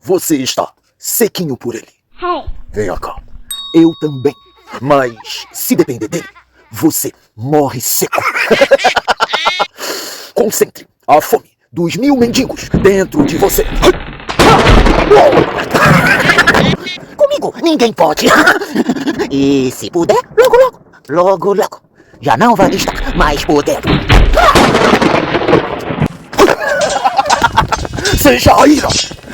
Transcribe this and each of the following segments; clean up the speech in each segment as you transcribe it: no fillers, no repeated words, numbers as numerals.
Você está sequinho por ele. Venha cá. Eu também. Mas se depender dele, você morre seco. Concentre a fome dos 1000 mendigos dentro de você. Comigo ninguém pode. E se puder, logo, já não vai estar mais podendo. Seja a ira,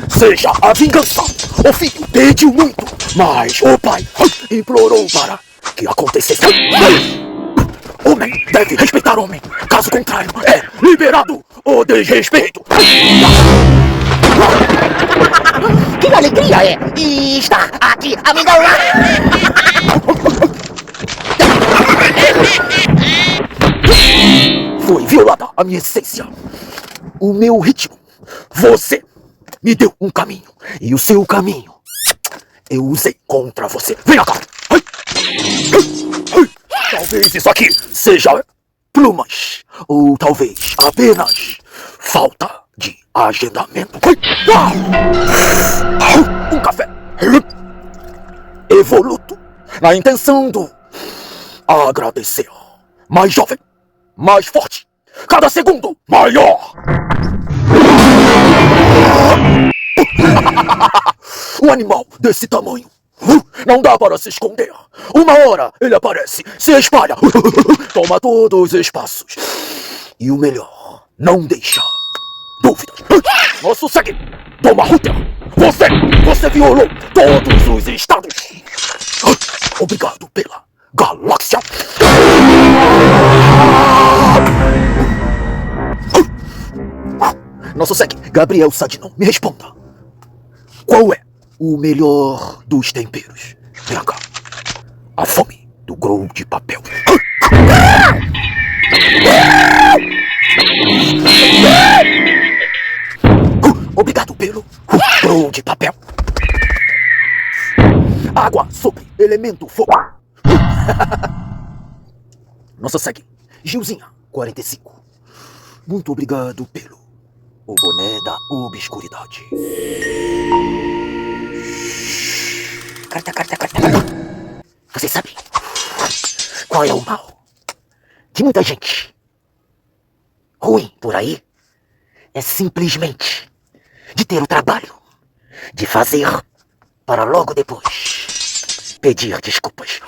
seja a vingança. O filho pediu muito, mas o pai implorou para que acontecesse. Homem deve respeitar homem, caso contrário é liberado o desrespeito. Que alegria é estar aqui, amigão! Foi violada a minha essência, o meu ritmo. Você me deu um caminho, e o seu caminho eu usei contra você. Venha cá! Talvez isso aqui seja plumas, ou talvez apenas falta de agendamento. Um café evoluto na intenção do agradecer. Mais jovem, mais forte, cada segundo maior. Um animal desse tamanho não dá para se esconder. Uma hora ele aparece, se espalha, toma todos os espaços. E o melhor, não deixa dúvidas. Nosso segue, toma Ruter. Você violou todos os estados. Obrigado pela galáxia. Nosso segue, Gabriel Sadinão, me responda. Qual é o melhor dos temperos? Vem cá. A fome do grão de papel. Obrigado pelo grão de papel. Água sobre elemento fogo. Nossa segue, Gilzinha, 45. Muito obrigado pelo o boné da obscuridade. Carta. Você sabe qual é o mal de muita gente ruim por aí? É simplesmente de ter o trabalho de fazer para logo depois pedir desculpas.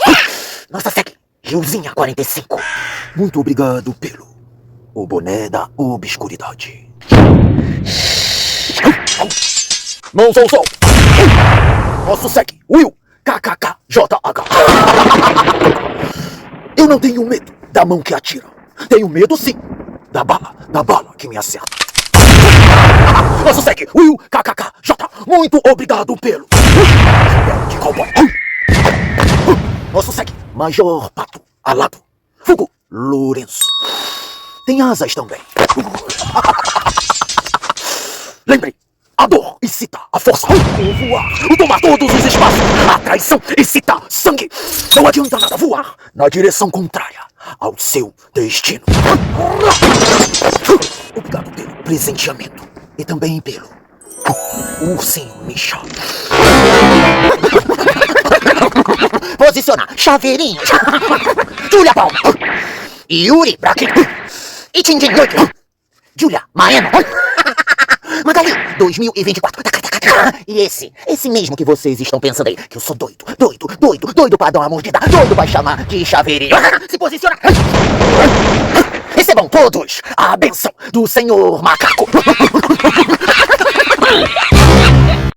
Nossa, segue, Gilzinha, 45. Muito obrigado pelo o boné da obscuridade. Mãos ao sol. Nosso segue, Will, KKKJH. Eu não tenho medo da mão que atira. Tenho medo sim da bala que me acerta. Nosso segue, Will, KKKJ. Muito obrigado pelo chapéu de cowboy. Nosso segue, Major Pato Alado, Fogo Lourenço. Tem asas também. Lembre, a dor excita a força. O voar, o tomar todos os espaços. A traição excita sangue. Não adianta nada voar na direção contrária ao seu destino. Obrigado pelo presenteamento e também pelo ursinho Misha. Posiciona chaveirinho. Julia Palma. Yuri Braquinho. E Tintin Noite. Julia Maena. Magali 2024. E esse mesmo que vocês estão pensando aí, que eu sou doido pra dar uma mordida, doido pra chamar de chaveirinho. Se posiciona. Recebam todos a benção do senhor macaco.